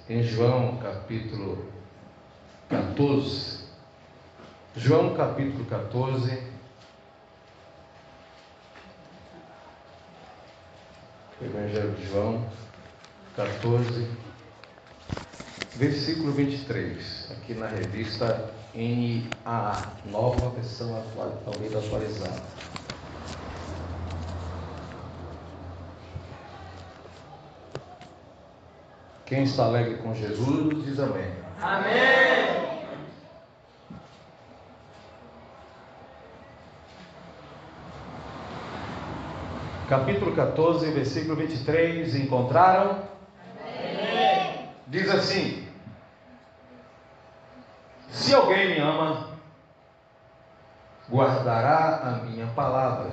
Em João capítulo 14. João capítulo 14. Evangelho de João 14, versículo 23. Aqui na revista NAA, nova versão talvez atualizada. Quem está alegre com Jesus, diz amém. Amém. Capítulo 14, versículo 23. Encontraram? Amém. Diz assim: se alguém me ama, guardará a minha palavra,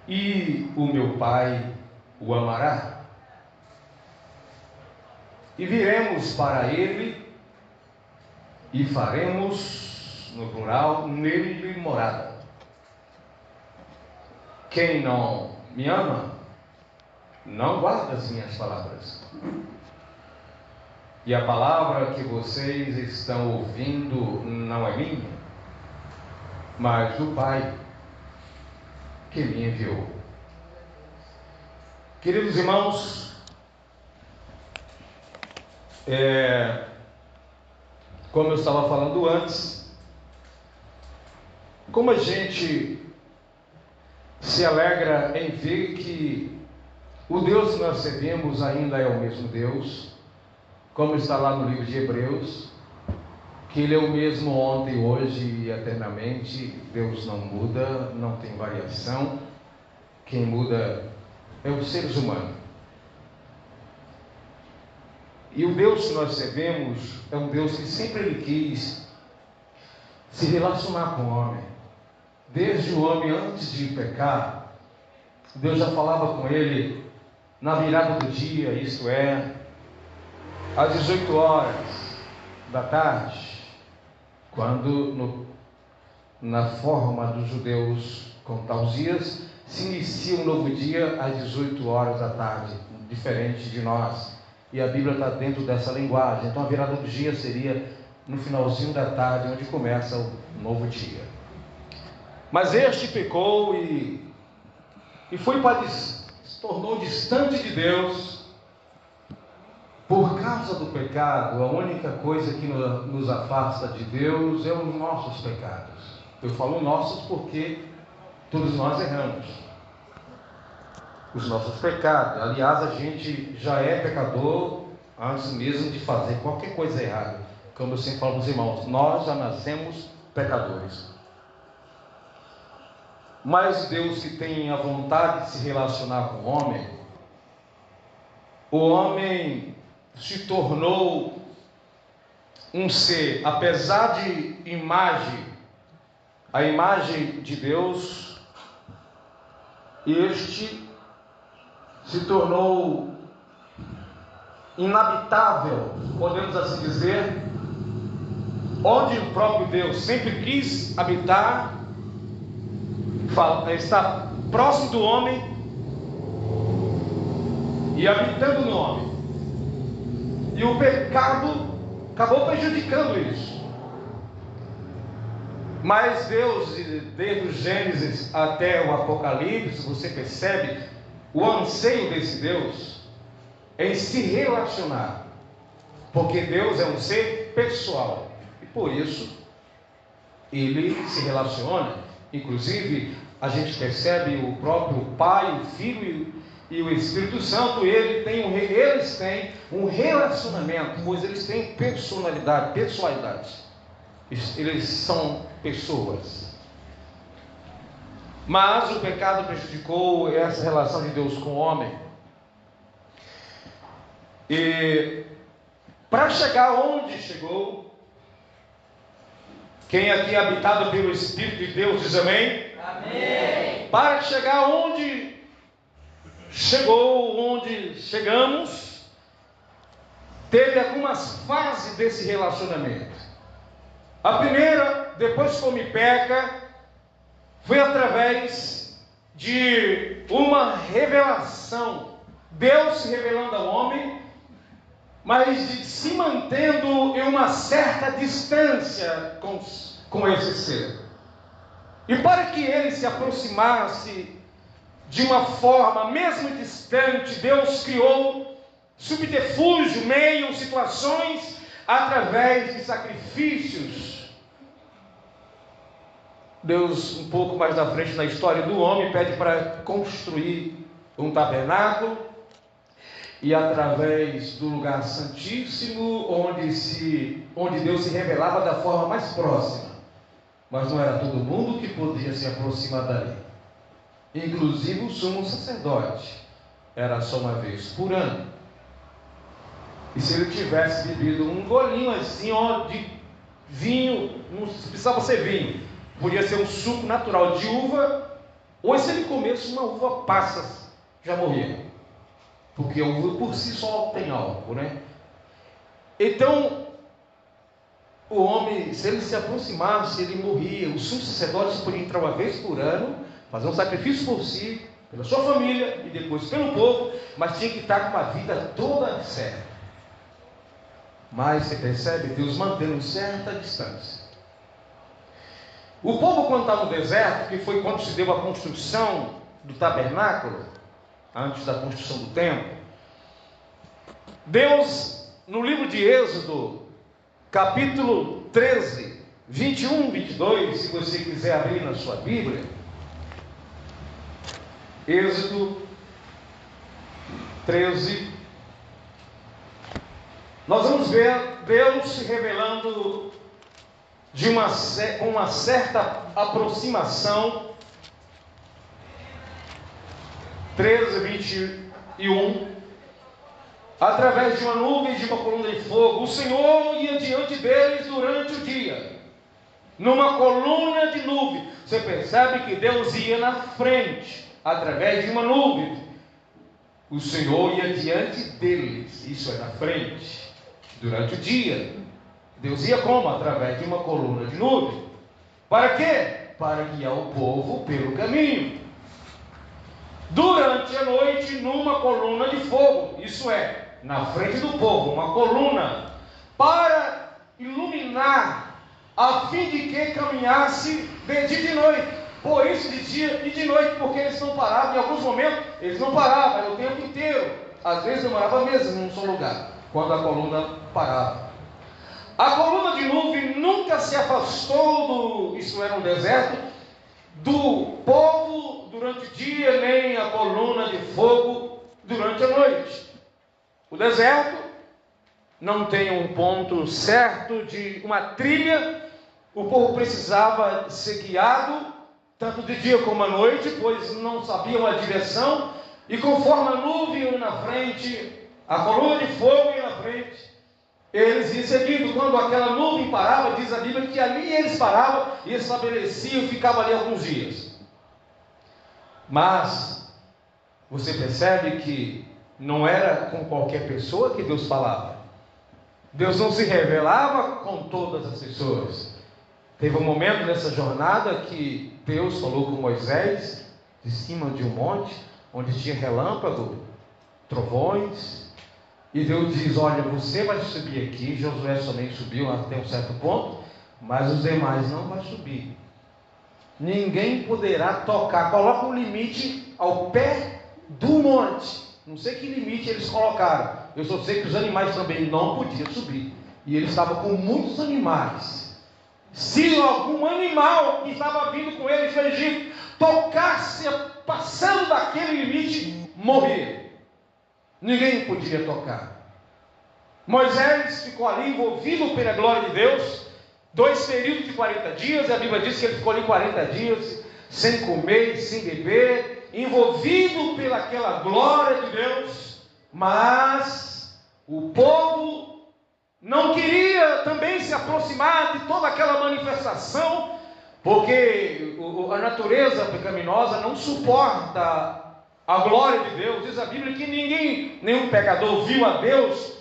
e o meu Pai o amará, e viremos para ele e faremos, no plural, nele morada. Quem não me ama, não guarda as minhas palavras. E a palavra que vocês estão ouvindo não é minha, mas do Pai que me enviou. Queridos irmãos, como eu estava falando antes, como a gente se alegra em ver que o Deus que nós servimos ainda é o mesmo Deus, como está lá no livro de Hebreus, que Ele é o mesmo ontem, hoje e eternamente. Deus não muda, não tem variação. Quem muda é os seres humanos. E o Deus que nós servimos é um Deus que sempre Ele quis se relacionar com o homem. Desde o homem antes de pecar, Deus já falava com ele na virada do dia, isto é, às 18 horas da tarde, quando na forma dos judeus contar os dias, se inicia um novo dia às 18 horas da tarde, diferente de nós. E a Bíblia está dentro dessa linguagem. Então a virada do dia seria no finalzinho da tarde, onde começa o novo dia. Mas este pecou e se tornou distante de Deus. Por causa do pecado, a única coisa que nos afasta de Deus é os nossos pecados. Eu falo nossos porque todos nós erramos. Os nossos pecados. Aliás, a gente já é pecador antes mesmo de fazer qualquer coisa errada. Como eu sempre falo para os irmãos, nós já nascemos pecadores. Mas Deus, que tem a vontade de se relacionar com o homem se tornou um ser, apesar de a imagem de Deus, este se tornou inabitável, podemos assim dizer, onde o próprio Deus sempre quis habitar, está próximo do homem e habitando no homem. E o pecado acabou prejudicando isso. Mas Deus, desde o Gênesis até o Apocalipse, você percebe o anseio desse Deus em se relacionar, porque Deus é um ser pessoal e por isso Ele se relaciona. Inclusive a gente percebe o próprio Pai, o Filho e o Espírito Santo, eles têm um relacionamento, pois eles têm pessoalidade. Eles são pessoas. Mas o pecado prejudicou essa relação de Deus com o homem. E para chegar onde chegou, quem aqui é habitado pelo Espírito de Deus diz amém? Amém. Para chegar onde chegou, onde chegamos, teve algumas fases desse relacionamento. A primeira, depois que o homem peca, foi através de uma revelação Deus se revelando ao homem, mas se mantendo em uma certa distância com esse ser. E para que ele se aproximasse de uma forma mesmo distante, Deus criou subterfúgio, meios, situações, através de sacrifícios. Deus, um pouco mais na frente na história do homem, pede para construir um tabernáculo, e através do lugar santíssimo, onde Deus se revelava da forma mais próxima. Mas não era todo mundo que podia se aproximar dali. Inclusive o sumo sacerdote. Era só uma vez por ano. E se ele tivesse bebido um golinho assim, ó, de vinho, não precisava ser vinho, podia ser um suco natural de uva, ou se ele comesse uma uva passas, já morria. Porque a uva por si só tem álcool, né? Então, o homem, se ele se aproximasse, ele morria. O sumo sacerdote podia entrar uma vez por ano, fazer um sacrifício por si, pela sua família e depois pelo povo, mas tinha que estar com uma vida toda certa. Mas você percebe, Deus mantendo certa distância. O povo, quando está no deserto, que foi quando se deu a construção do tabernáculo, antes da construção do templo, Deus, no livro de Êxodo, capítulo 13, 21, 22, se você quiser abrir na sua Bíblia, Êxodo 13, nós vamos ver Deus se revelando com uma certa aproximação. 13, 21, através de uma nuvem e de uma coluna de fogo, o Senhor ia diante deles durante o dia, numa coluna de nuvem. Você percebe que Deus ia na frente, através de uma nuvem. O Senhor ia diante deles, isso é, na frente, durante o dia. Deus ia como? Através de uma coluna de nuvem. Para quê? Para guiar o povo pelo caminho. Durante a noite, numa coluna de fogo, isso é, na frente do povo, uma coluna, para iluminar, a fim de que caminhasse de dia e de noite. Por isso de dia e de noite, porque eles não paravam, em alguns momentos, eles não paravam, era o tempo inteiro. Às vezes demorava meses num só lugar, quando a coluna parava. A coluna de nuvem nunca se afastou isso era um deserto, do povo durante o dia, nem a coluna de fogo durante a noite. O deserto não tem um ponto certo de uma trilha, o povo precisava ser guiado, tanto de dia como à noite, pois não sabiam a direção, e conforme a nuvem ia na frente, a coluna de fogo ia na frente, eles iam seguindo. Quando aquela nuvem parava, diz a Bíblia que ali eles paravam e estabeleciam e ficavam ali alguns dias. Mas você percebe que não era com qualquer pessoa que Deus falava. Deus não se revelava com todas as pessoas. Teve um momento nessa jornada que Deus falou com Moisés de cima de um monte, onde tinha relâmpago, trovões. E Deus diz: olha, você vai subir aqui. Josué somente subiu até um certo ponto, mas os demais não vão subir. Ninguém poderá tocar. Coloca um limite ao pé do monte. Não sei que limite eles colocaram. Eu só sei que os animais também não podiam subir. E eles estavam com muitos animais. Se algum animal que estava vindo com eles do Egito tocasse, passando daquele limite, morria. Ninguém podia tocar. Moisés ficou ali envolvido pela glória de Deus, 2 períodos de 40 dias, e a Bíblia diz que ele ficou ali 40 dias, sem comer, sem beber, envolvido pelaquela glória de Deus. Mas o povo não queria também se aproximar de toda aquela manifestação, porque a natureza pecaminosa não suporta a glória de Deus. Diz a Bíblia que nenhum pecador viu a Deus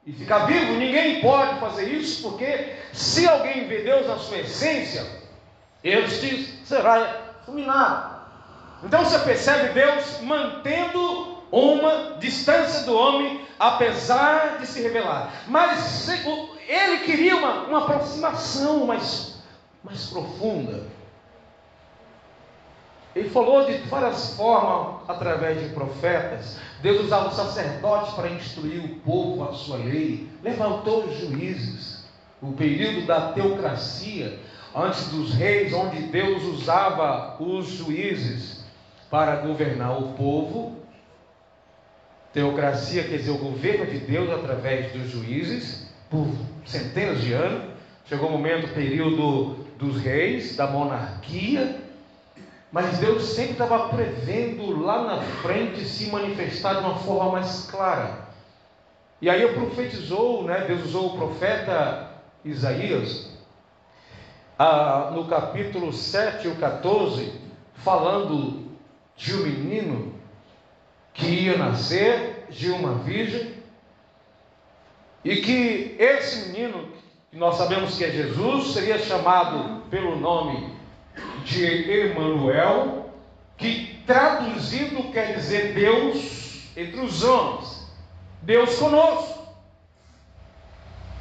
e ficar vivo. Ninguém pode fazer isso, porque se alguém vê Deus na sua essência, ele será fulminado. Então você percebe Deus mantendo uma distância do homem, apesar de se revelar. Mas ele queria uma aproximação mais profunda. Ele falou de várias formas através de profetas. Deus usava o sacerdote para instruir o povo a sua lei. Levantou os juízes. O período da teocracia, antes dos reis, onde Deus usava os juízes para governar o povo. Teocracia quer dizer o governo de Deus através dos juízes, por centenas de anos. Chegou o momento, o período dos reis, da monarquia. Mas Deus sempre estava prevendo lá na frente se manifestar de uma forma mais clara. E aí profetizou, Deus usou o profeta Isaías, no capítulo 7 e 14, falando de um menino que ia nascer de uma virgem, e que esse menino, que nós sabemos que é Jesus, seria chamado pelo nome de Emanuel, que traduzido quer dizer Deus entre os homens, Deus conosco.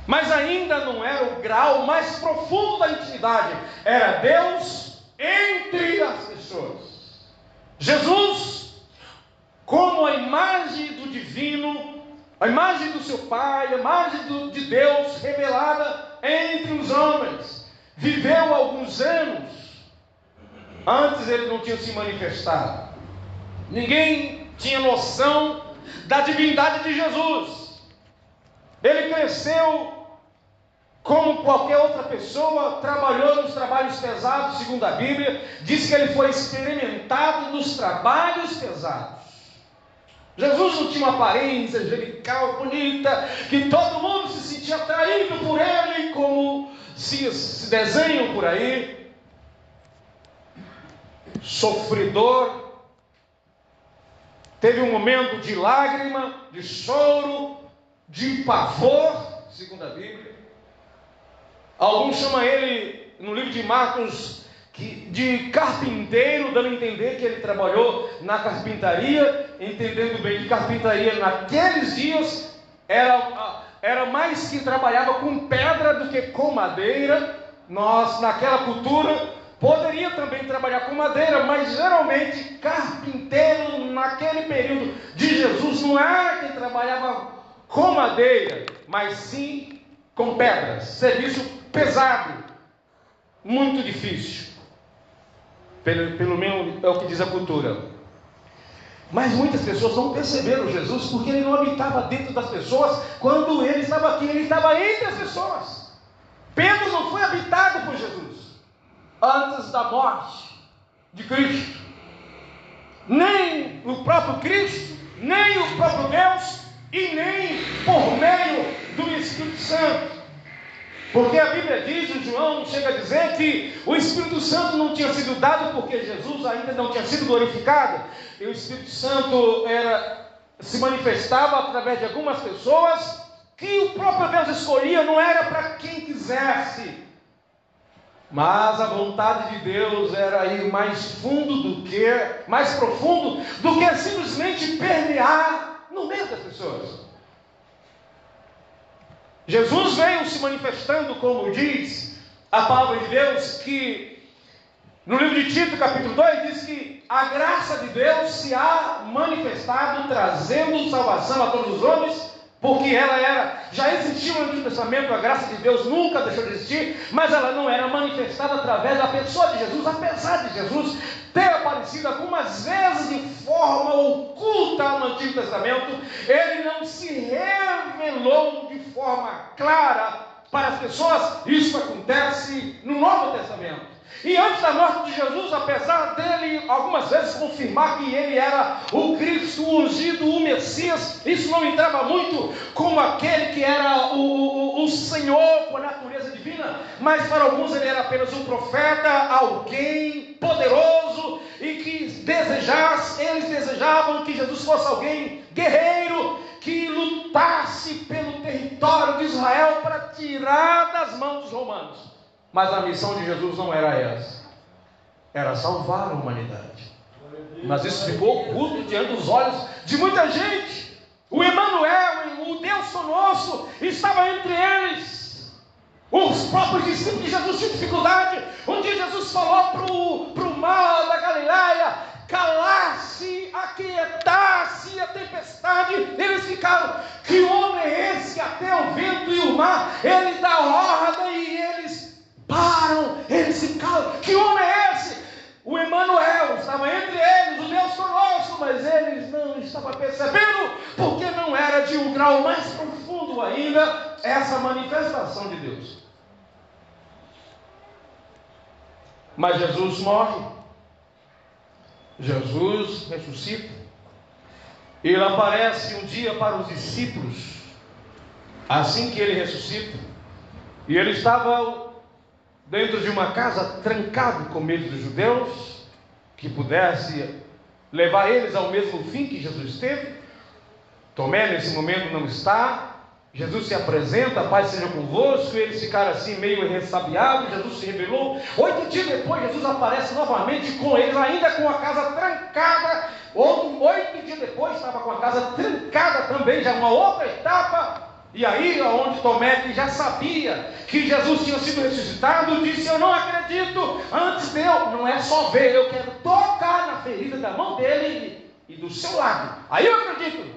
Mas ainda não era o grau mais profundo da intimidade, era Deus entre as pessoas. Jesus, como a imagem do divino, a imagem do seu Pai, a imagem de Deus revelada entre os homens, viveu alguns anos. Antes ele não tinha se manifestado. Ninguém tinha noção da divindade de Jesus. Ele cresceu como qualquer outra pessoa, trabalhou nos trabalhos pesados, segundo a Bíblia. Diz que ele foi experimentado nos trabalhos pesados. Jesus não tinha uma aparência angelical, bonita, que todo mundo se sentia atraído por ele, como se desenham por aí. Sofredor, teve um momento de lágrima, de choro, de pavor, segundo a Bíblia. Alguns chamam ele, no livro de Marcos, de carpinteiro, dando a entender que ele trabalhou na carpintaria, entendendo bem que carpintaria naqueles dias era mais que trabalhava com pedra do que com madeira. Nós, naquela cultura, poderia também trabalhar com madeira, mas geralmente carpinteiro naquele período de Jesus não era quem trabalhava com madeira, mas sim com pedras. Serviço pesado, muito difícil. Pelo menos é o que diz a cultura. Mas muitas pessoas não perceberam Jesus, porque ele não habitava dentro das pessoas quando ele estava aqui, ele estava entre as pessoas. Pedro não foi habitado por Jesus antes da morte de Cristo. Nem o próprio Cristo, nem o próprio Deus, e nem por meio do Espírito Santo. Porque a Bíblia diz, o João chega a dizer que o Espírito Santo não tinha sido dado porque Jesus ainda não tinha sido glorificado. E o Espírito Santo se manifestava através de algumas pessoas que o próprio Deus escolhia, não era para quem quisesse. Mas a vontade de Deus era ir mais profundo do que simplesmente permear no meio das pessoas. Jesus veio se manifestando, como diz a palavra de Deus, que no livro de Tito, capítulo 2, diz que a graça de Deus se há manifestado, trazendo salvação a todos os homens, porque já existia no Antigo Testamento, a graça de Deus nunca deixou de existir, mas ela não era manifestada através da pessoa de Jesus, apesar de Jesus ter aparecido algumas vezes de forma oculta no Antigo Testamento. Ele não se revelou de forma clara para as pessoas. Isso acontece no Novo Testamento. E antes da morte de Jesus, apesar dele algumas vezes confirmar que ele era o Cristo, o ungido, o Messias, isso não entrava muito como aquele que era o Senhor com a natureza divina, mas para alguns ele era apenas um profeta, alguém poderoso, e que eles desejavam que Jesus fosse alguém guerreiro, que lutasse pelo território de Israel para tirar das mãos dos romanos. Mas a missão de Jesus não era essa, era salvar a humanidade. Mas isso ficou oculto diante dos olhos de muita gente. O Emanuel, o Deus conosco, estava entre eles. Os próprios discípulos de Jesus tinham dificuldade. Um dia Jesus falou para o mar da Galileia calar-se, aquietasse a tempestade. Eles ficaram: que homem é esse que até o vento e o mar ele dá ordem e eles param, eles se calam? Que homem é esse? O Emanuel estava entre eles, o Deus conosco, mas eles não estavam percebendo, porque não era de um grau mais profundo ainda essa manifestação de Deus. Mas Jesus morre, Jesus ressuscita, ele aparece um dia para os discípulos, assim que ele ressuscita, e ele estava dentro de uma casa, trancado com medo dos judeus, que pudesse levar eles ao mesmo fim que Jesus teve. Tomé nesse momento não está. Jesus se apresenta: Pai seja convosco. Eles ficaram assim meio ressabiados. Jesus se revelou. 8 dias depois Jesus aparece novamente com eles, ainda com a casa trancada. 8 dias depois estava com a casa trancada também, já uma outra etapa. E aí, onde Tomé, que já sabia que Jesus tinha sido ressuscitado, disse: eu não acredito, antes de eu, não é só ver, eu quero tocar na ferida da mão dele e do seu lado, aí eu acredito.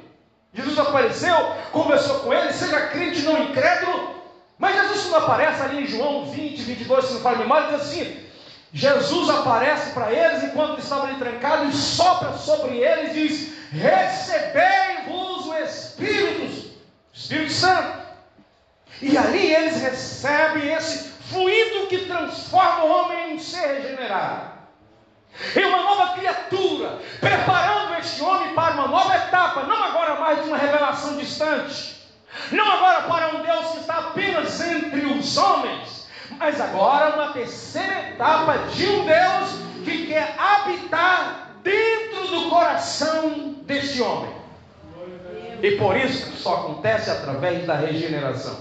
Jesus apareceu, conversou com ele, seja crente não incrédulo. Mas Jesus não aparece ali em João 20, 22, se não fala a memória, diz assim: Jesus aparece para eles enquanto eles estavam ali trancados e sopra sobre eles e diz: recebei-vos o Espírito Santo. E ali eles recebem esse fluido que transforma o homem em um ser regenerado, em uma nova criatura, preparando este homem para uma nova etapa, não agora mais de uma revelação distante, não agora para um Deus que está apenas entre os homens, mas agora uma terceira etapa de um Deus que quer habitar dentro do coração deste homem. E por isso que só acontece através da regeneração,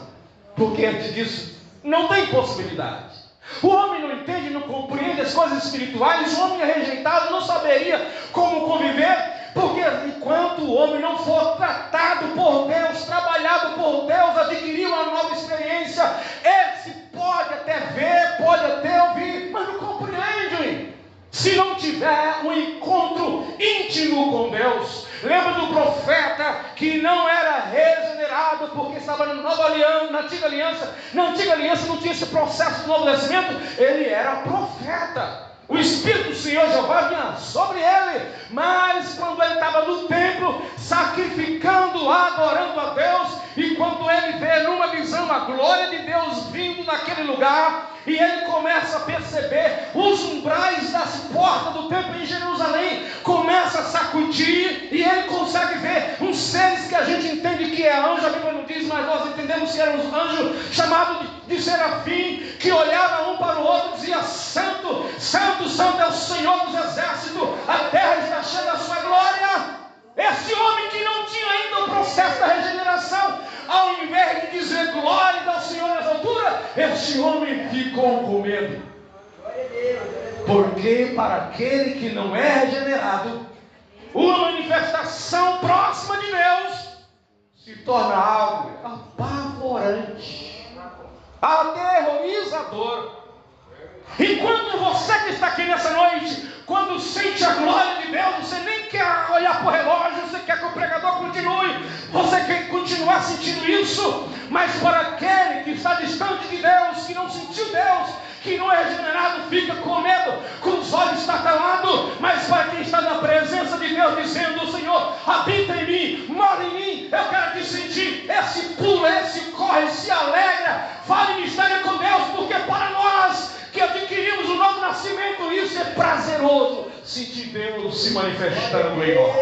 porque antes disso não tem possibilidade. O homem não entende, não compreende as coisas espirituais. O homem é rejeitado, não saberia como conviver, porque enquanto o homem não for tratado por Deus, trabalhado por Deus, adquirir uma nova experiência, ele se pode até ver, pode até ouvir, mas não compreende se não tiver um encontro íntimo com Deus. Lembra do profeta que não era regenerado porque estava na nova aliança, na antiga aliança? Na antiga aliança não tinha esse processo de novo nascimento. Ele era profeta. O Espírito do Senhor Jeová vinha sobre ele. Mas quando ele estava no templo, sacrificando, adorando a Deus, e quando ele vê numa visão a glória de Deus vindo naquele lugar, e ele começa a perceber os umbrais das portas do templo em Jerusalém, começa a sacudir, e ele consegue ver uns seres que a gente entende que é anjo, a Bíblia não diz, mas nós entendemos que eram os anjos chamados de serafim, que olhavam um para o outro e diziam: Santo, Santo, Santo é o Senhor dos exércitos, a terra está cheia da sua glória. Esse homem que não tinha ainda o processo da regeneração, ao invés de dizer glória ao Senhor nas alturas, este homem ficou com medo. Porque para aquele que não é regenerado, uma manifestação próxima de Deus se torna algo apavorante, aterrorizador. Enquanto você que está aqui nessa noite, quando sente a glória de Deus, você nem quer olhar para o relógio, você quer que o pregador continue, você quer continuar sentindo isso. Mas para aquele que está distante de Deus, que não sentiu Deus, que não é regenerado, fica com medo, com os olhos tatalados. Mas para quem está na presença de Deus, dizendo: Senhor, habita em mim, mora em mim, eu quero te sentir. Esse pula, esse corre, se alegra, fala em mistério com Deus, porque para nós que adquirimos o novo nascimento, isso é prazeroso, sentir Deus se manifestando em nós.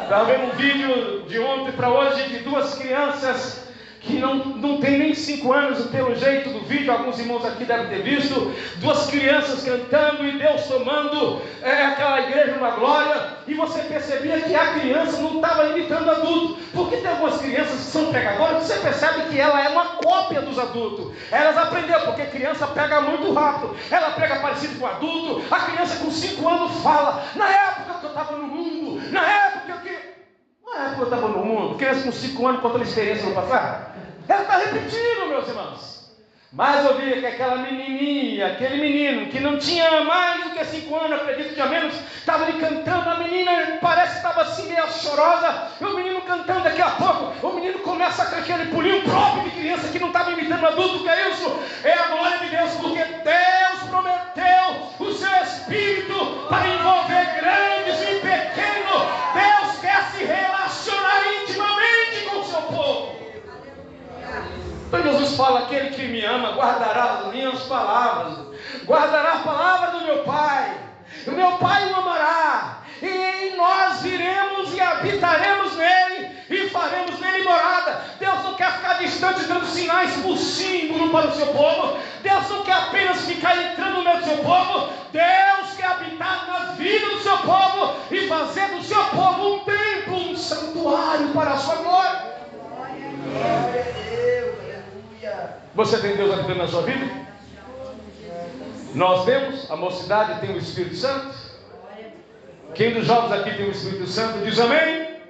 Estava vendo um vídeo de ontem para hoje de 2 crianças que não tem nem 5 anos, pelo jeito do vídeo, alguns irmãos aqui devem ter visto, 2 crianças cantando e Deus tomando aquela igreja numa glória, e você percebia que a criança não estava imitando adulto, porque tem algumas crianças que são pregadoras, você percebe que ela é uma cópia dos adultos. Elas aprenderam, porque criança prega muito rápido. Ela prega parecido com adulto. A criança com 5 anos fala, na época que eu estava no mundo, na época que eu estava no mundo. Criança com 5 anos contando experiência no passado. Ela está repetindo, meus irmãos. Mas eu vi que aquela menininha, aquele menino que não tinha mais do que 5 anos, acredito que tinha menos, estava ali cantando. A menina parece que estava assim meio chorosa, e o menino cantando. Daqui a pouco o menino começa com aquele pulinho próprio de criança que não estava imitando adulto. Que é isso? É a glória de Deus, porque Deus prometeu o seu Espírito para envolver grandes e pequenos. Deus quer se relacionar intimamente com o seu povo. Então Jesus fala, aquele que me ama guardará as minhas palavras, guardará a palavra do meu Pai, o meu Pai o amará, e nós viremos e habitaremos nele, e faremos nele morada. Deus não quer ficar distante dando sinais por símbolo para o seu povo. Deus não quer apenas ficar entrando no meio do seu povo. Deus quer habitar na vida do seu povo e fazer do seu povo um templo, um santuário para a sua glória. Você tem Deus habitando na sua vida? Nós temos, a mocidade tem o Espírito Santo. Quem dos jovens aqui tem o Espírito Santo diz amém.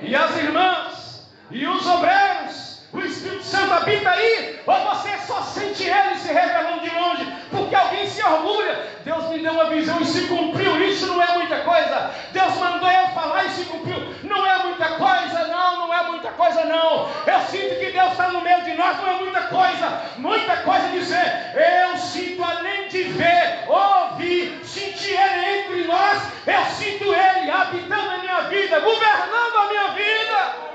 E as irmãs e os obreiros, o Espírito Santo habita aí, ou você só sente ele se revelando de longe, porque alguém se orgulha? Deus me deu uma visão e se cumpriu. Isso não é muita coisa. Deus mandou eu falar e se cumpriu. Não é muita coisa, não é muita coisa, não. Eu sinto que Deus está no meio de nós, não é muita coisa. Muita coisa dizer, eu sinto além de ver, ouvir, sentir ele entre nós. Eu sinto ele habitando a minha vida, governando a minha vida.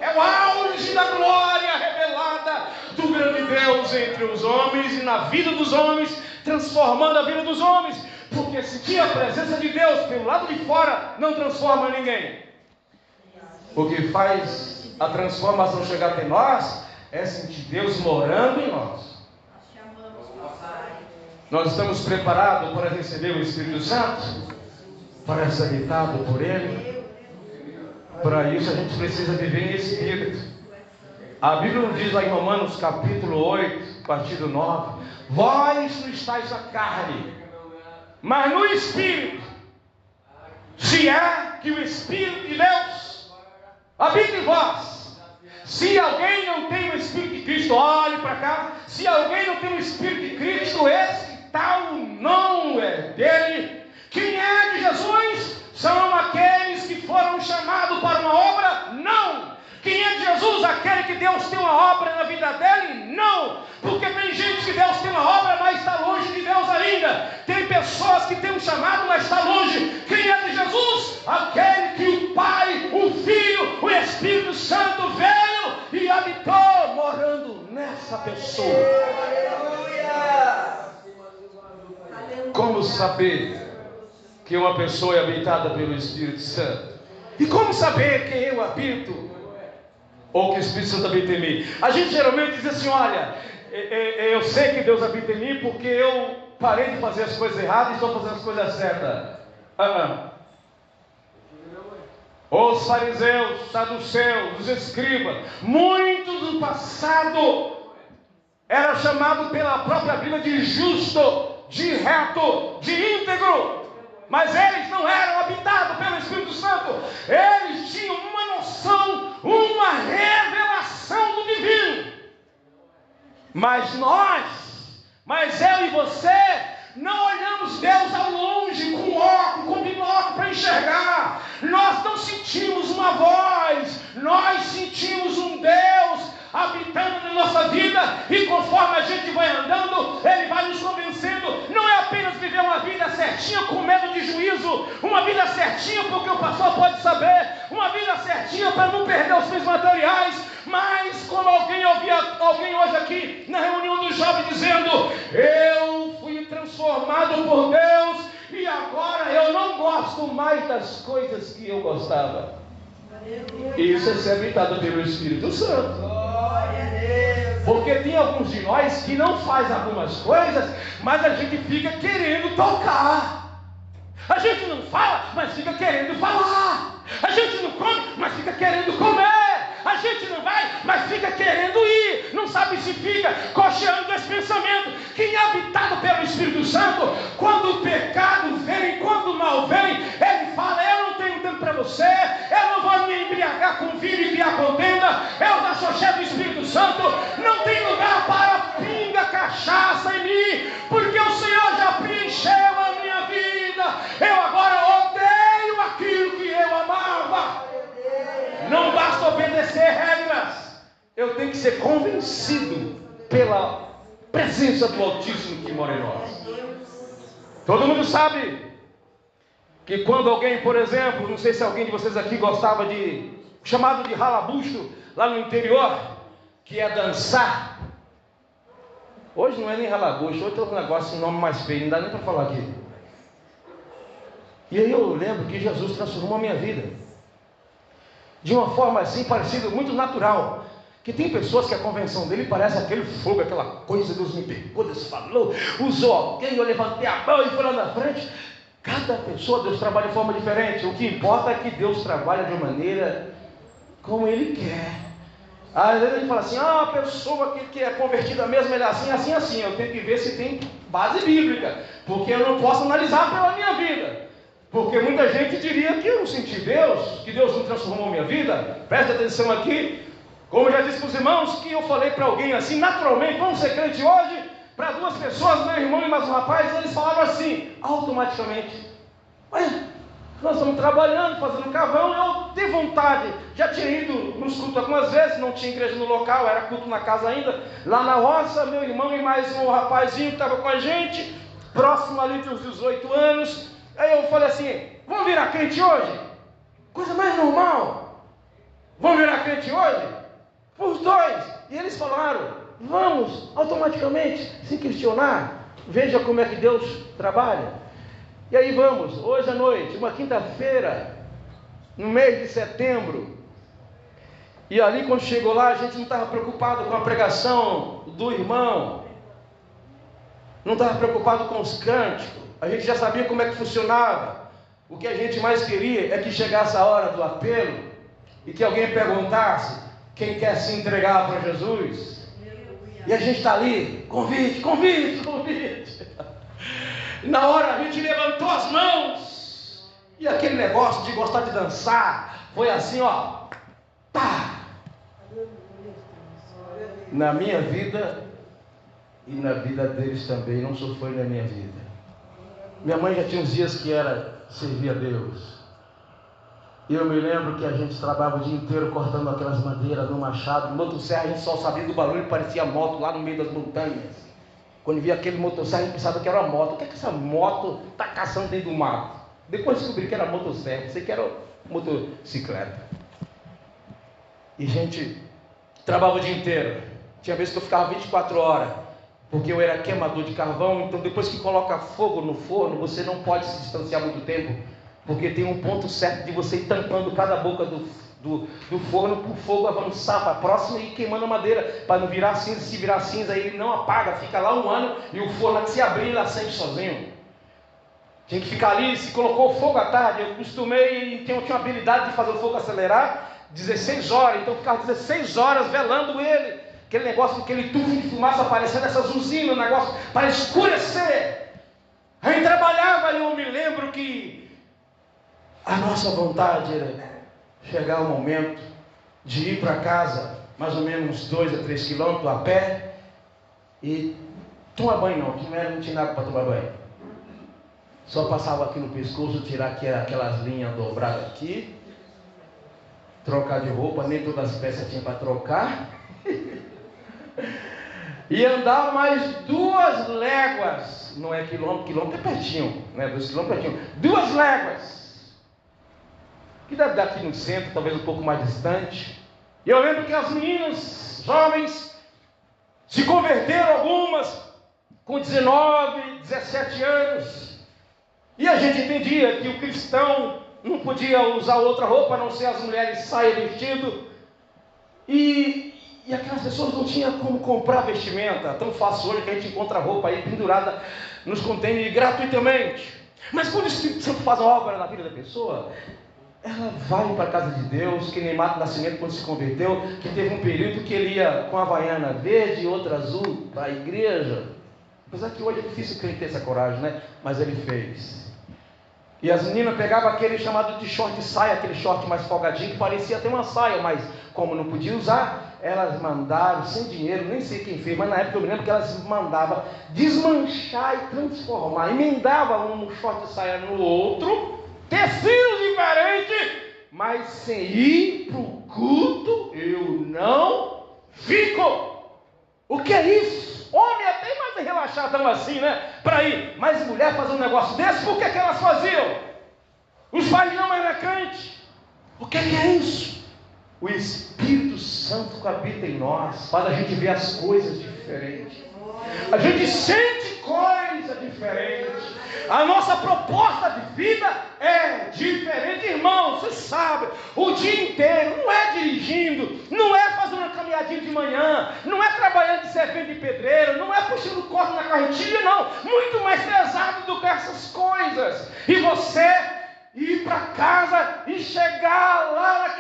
É o auge da glória revelada do grande Deus entre os homens e na vida dos homens, transformando a vida dos homens. Porque sentir a presença de Deus pelo lado de fora não transforma ninguém. O que faz a transformação chegar até nós é sentir Deus morando em nós. Nós estamos preparados para receber o Espírito Santo, para ser habitado por Ele. Para isso a gente precisa viver em Espírito. A Bíblia nos diz lá em Romanos capítulo 8, partido 9: vós não estáis na carne, mas no Espírito, se é que o Espírito de Deus habita em vós. Se alguém não tem o Espírito de Cristo, olhe para cá. Se alguém não tem o Espírito de Cristo, esse tal não é dele. Quem é de Jesus? São aqueles que foram chamados para uma obra? Não. Quem é de Jesus? Aquele que Deus tem uma obra na vida dele? Não. Porque tem gente que Deus tem uma obra, mas está longe de Deus ainda. Tem pessoas que têm um chamado, mas está longe. Quem é de Jesus? Aquele que o Pai, o Filho, o Espírito Santo veio e habitou, morando nessa pessoa. Como saber que uma pessoa é habitada pelo Espírito Santo? E como saber que eu habito, ou que o Espírito Santo habita em mim? A gente geralmente diz assim, olha, eu sei que Deus habita em mim porque eu parei de fazer as coisas erradas e estou fazendo as coisas certas. Os fariseus, os saduceus, os escribas, muitos do passado era chamado pela própria Bíblia de justo, de reto, de íntegro. Mas eles não eram habitados pelo Espírito Santo. Eles tinham uma noção, uma revelação do divino. Mas eu e você, não olhamos Deus ao longe com óculos, com binóculo para enxergar. Nós não sentimos uma voz, nós sentimos um Deus habitando na nossa vida, e conforme a gente vai andando, Ele vai nos convencendo. Não é apenas viver uma vida certinha com medo de juízo, uma vida certinha porque o pastor pode saber, uma vida certinha para não perder os bens materiais, mas como alguém hoje aqui na reunião dos jovens dizendo, eu fui transformado por Deus e agora eu não gosto mais das coisas que eu gostava. Isso é ser habitado pelo Espírito Santo. Porque tem alguns de nós que não faz algumas coisas, mas a gente fica querendo tocar. A gente não fala, mas fica querendo falar. A gente não come, mas fica querendo comer. gente não vai, mas fica querendo ir, não sabe se fica cocheando esse pensamento. Quem é habitado pelo Espírito Santo, quando o pecado vem, quando o mal vem, ele fala: eu não tenho tempo para você, eu não vou me embriagar com vinho e criar contenda, eu já sou cheio do Espírito Santo, não tem lugar para pinga, cachaça em mim, porque o Senhor já preencheu a minha vida, eu agora odeio aquilo que eu amava. Não basta obedecer regras, eu tenho que ser convencido pela presença do Altíssimo que mora em nós. Todo mundo sabe que quando alguém, por exemplo, não sei se alguém de vocês aqui gostava de, chamado de ralabucho, lá no interior, que é dançar. Hoje não é nem ralabucho, hoje tem um negócio, um nome mais feio, não dá nem para falar aqui. E aí eu lembro que Jesus transformou a minha vida de uma forma assim, parecida, muito natural. Que tem pessoas que a convenção dele parece aquele fogo, aquela coisa, Deus me perdoou, Deus falou, usou alguém, eu levantei a mão e foi lá na frente. Cada pessoa, Deus trabalha de forma diferente. O que importa é que Deus trabalha de maneira como Ele quer. Às vezes ele fala assim: a pessoa que é convertida mesmo, ele é assim. Eu tenho que ver se tem base bíblica, porque eu não posso analisar pela minha vida. Porque muita gente diria que eu não senti Deus, que Deus não transformou a minha vida. Preste atenção aqui. Como eu já disse para os irmãos, que eu falei para alguém assim, naturalmente: vamos ser crente hoje? Para duas pessoas, meu irmão e mais um rapaz, eles falaram assim, automaticamente: olha, nós estamos trabalhando, fazendo carvão. Eu de vontade, já tinha ido nos cultos algumas vezes, não tinha igreja no local, era culto na casa ainda, lá na roça, meu irmão e mais um rapazinho que estava com a gente, próximo ali dos 18 anos. Aí eu falei assim: vamos virar crente hoje? Coisa mais normal. Vamos virar crente hoje? Os dois. E eles falaram: vamos, automaticamente, sem questionar. Veja como é que Deus trabalha. E aí vamos, hoje à noite, uma quinta-feira, no mês de setembro. E ali quando chegou lá, a gente não estava preocupado com a pregação do irmão, não estava preocupado com os cânticos, a gente já sabia como é que funcionava. O que a gente mais queria é que chegasse a hora do apelo e que alguém perguntasse: quem quer se entregar para Jesus? E a gente está ali: convite. Na hora a gente levantou as mãos, e aquele negócio de gostar de dançar foi assim, ó, tá. Na minha vida e na vida deles também, não só foi na minha vida. Minha mãe já tinha uns dias que era servir a Deus. E eu me lembro que a gente trabalhava o dia inteiro cortando aquelas madeiras no machado. No motosserra a gente só sabia do barulho, parecia moto lá no meio das montanhas. Quando via aquele motosserra, a gente pensava que era uma moto. O que é que essa moto está caçando dentro do mato? Depois descobri que era motosserra, pensei que era motocicleta. E a gente trabalhava o dia inteiro. Tinha vezes que eu ficava 24 horas, porque eu era queimador de carvão. Então depois que coloca fogo no forno, você não pode se distanciar muito tempo, porque tem um ponto certo de você ir tampando cada boca do forno para o fogo avançar para a próxima e queimando a madeira, para não virar cinza. Se virar cinza, ele não apaga, fica lá um ano, e o forno que se abrir, ele acende sozinho. Tinha que ficar ali. Se colocou o fogo à tarde, eu costumei, tinha uma habilidade de fazer o fogo acelerar 16 horas, então eu ficava 16 horas velando ele, aquele negócio, aquele tufo de fumaça aparecendo, essas usinas, um negócio para escurecer. A gente trabalhava, e eu me lembro que a nossa vontade era chegar o momento de ir para casa, mais ou menos 2 a 3 quilômetros a pé, e tomar banho não tinha nada para tomar banho. Só passava aqui no pescoço, tirar aquelas linhas dobradas aqui, trocar de roupa, nem todas as peças tinha para trocar, e andar mais 2 léguas, não é quilômetro é pertinho, né? 2 quilômetros é pertinho, 2 léguas, que deve dar aqui no centro, talvez um pouco mais distante. E eu lembro que as meninas, jovens, se converteram algumas com 19, 17 anos. E a gente entendia que o cristão não podia usar outra roupa, a não ser as mulheres saia vestido. E aquelas pessoas não tinham como comprar vestimenta. Tão fácil hoje que a gente encontra roupa aí pendurada nos contêineres gratuitamente. Mas quando o Espírito Santo faz uma obra na vida da pessoa, ela vai para a casa de Deus, que nem Mato Nascimento quando se converteu, que teve um período que ele ia com a havaiana verde e outra azul para a igreja. Apesar que hoje é difícil quem ter essa coragem, né? Mas ele fez. E as meninas pegavam aquele chamado de short de saia, aquele short mais folgadinho, que parecia ter uma saia, mas como não podia usar, elas mandaram, sem dinheiro, nem sei quem fez, mas na época eu me lembro que elas mandavam desmanchar e transformar, emendavam um short de saia no outro, tecidos diferentes, mas sem ir para o culto, eu não fico. O que é isso? Homem é bem mais relaxadão assim, né? Para ir. Mas mulher fazer um negócio desse, por que elas faziam? Os pais não eram crentes. O que é isso? O Espírito Santo que habita em nós, faz a gente ver as coisas diferentes. A gente sente coisa diferente. A nossa proposta de vida é diferente, irmão. Você sabe, o dia inteiro não é dirigindo, não é fazendo uma caminhadinha de manhã, não é trabalhando de servente de pedreiro, não é puxando corda na carretilha, não. Muito mais pesado do que essas coisas. E você ir para casa e chegar lá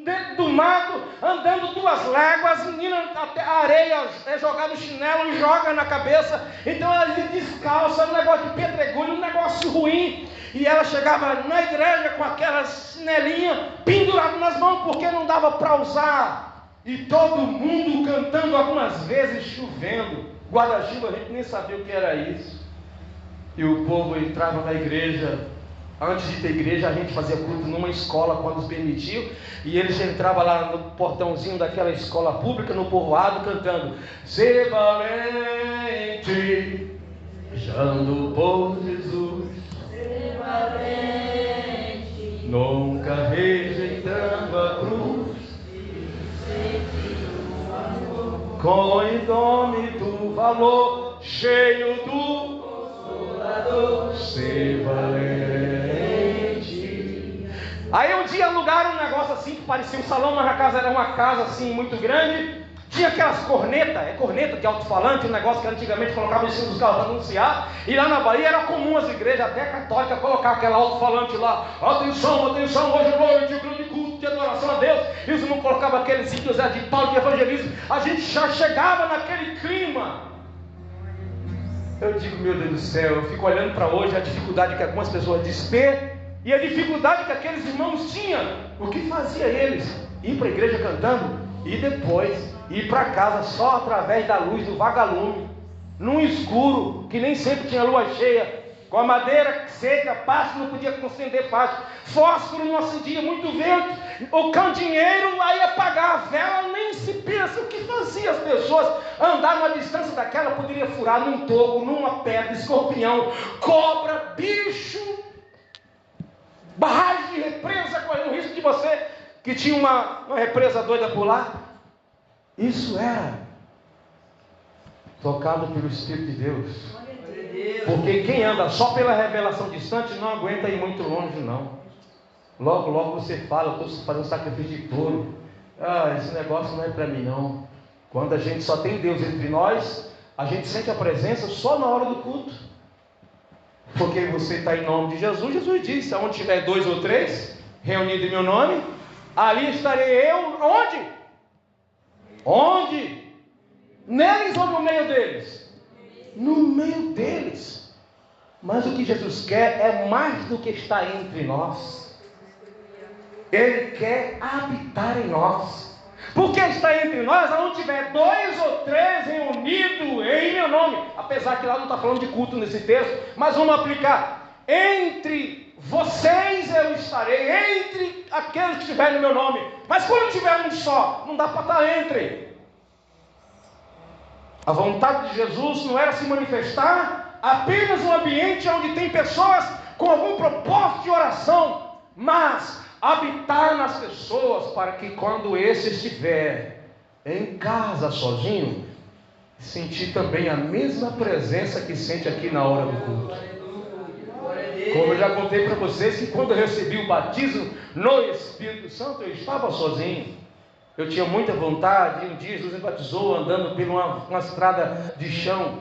dentro do mato, andando 2 léguas, as meninas, a areia é jogar no chinelo e joga na cabeça, então ela descalça, um negócio de pedregulho, um negócio ruim, e ela chegava na igreja com aquelas chinelinhas penduradas nas mãos, porque não dava para usar, e todo mundo cantando, algumas vezes chovendo, guarda-chuva, a gente nem sabia o que era isso, e o povo entrava na igreja. Antes de ter igreja, a gente fazia culto numa escola quando permitiu, e eles entravam lá no portãozinho daquela escola pública, no povoado, cantando: "Ser valente, beijando por Jesus, ser valente, nunca rejeitando a cruz, com o indômito valor, cheio do Consolador, ser valente." Aí um dia alugaram um negócio assim que parecia um salão, mas a casa era uma casa assim muito grande. Tinha aquelas cornetas, corneta de alto-falante, um negócio que antigamente colocava em cima dos carros para anunciar. E lá na Bahia era comum as igrejas, até católica, colocar aquela alto-falante lá: "Atenção, atenção, hoje à noite, o grande culto de adoração a Deus." E os irmãos colocavam aqueles ídolos de Paulo de evangelismo. A gente já chegava naquele clima. Eu digo, meu Deus do céu, eu fico olhando para hoje a dificuldade que algumas pessoas dizem ter e a dificuldade que aqueles irmãos tinham. O que fazia eles? Ir para a igreja cantando e depois ir para casa só através da luz do vagalume, num escuro, que nem sempre tinha lua cheia, com a madeira seca, pasto não podia acender pasto, fósforo não acendia, muito vento, o candeeiro aí apagar a vela, nem se pensa. O que fazia as pessoas andar numa distância daquela? Poderia furar num toco, numa pedra, escorpião, cobra, bicho, barragem de represa, correndo o risco de você que tinha uma represa doida por lá. Isso era tocado pelo Espírito de Deus. Porque quem anda só pela revelação distante não aguenta ir muito longe, não. Logo, logo você fala: "Eu estou fazendo sacrifício de touro. Esse negócio não é para mim, não." Quando a gente só tem Deus entre nós, a gente sente a presença só na hora do culto. Porque você está em nome de Jesus. Jesus disse: "Aonde tiver 2 ou 3 reunidos em meu nome, ali estarei eu." Onde? Onde? Neles ou no meio deles? No meio deles. Mas o que Jesus quer é mais do que estar entre nós. Ele quer habitar em nós. Porque está entre nós, aonde tiver 2 ou 3 reunidos em meu nome. Apesar que lá não está falando de culto nesse texto, mas vamos aplicar: entre vocês eu estarei, entre aqueles que estiverem no meu nome. Mas quando tiver um só, não dá para estar entre. A vontade de Jesus não era se manifestar apenas um ambiente onde tem pessoas com algum propósito de oração, mas habitar nas pessoas, para que quando esse estiver em casa sozinho, sentir também a mesma presença que sente aqui na hora do culto. Como eu já contei para vocês, que quando eu recebi o batismo no Espírito Santo, eu estava sozinho. Eu tinha muita vontade, e um dia Jesus me batizou andando por uma estrada de chão.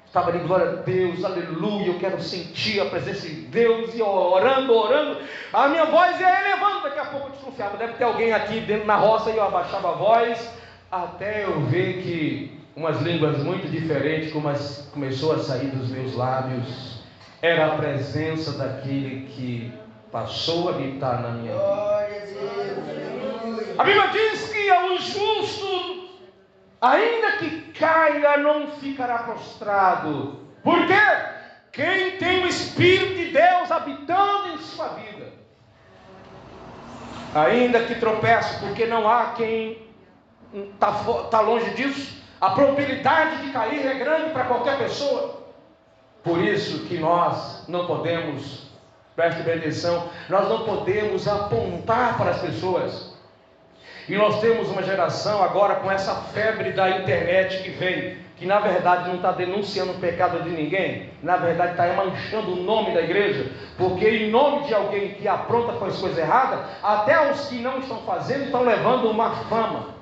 Estava ali, glória a Deus, aleluia, eu quero sentir a presença de Deus, e orando, a minha voz ia elevando, daqui a pouco eu desconfiava, deve ter alguém aqui dentro na roça, e eu abaixava a voz, até eu ver que umas línguas muito diferentes começou a sair dos meus lábios, era a presença daquele que passou a habitar na minha vida. A Bíblia diz que o justo, ainda que caia, não ficará prostrado. Por quê? Quem tem o Espírito de Deus habitando em sua vida, ainda que tropece, porque não há quem está longe disso, a probabilidade de cair é grande para qualquer pessoa. Por isso que nós não podemos, preste bem atenção, nós não podemos apontar para as pessoas. E nós temos uma geração agora com essa febre da internet que vem, que na verdade não está denunciando o pecado de ninguém, na verdade está manchando o nome da igreja, porque em nome de alguém que apronta com as coisas erradas, até os que não estão fazendo estão levando uma fama.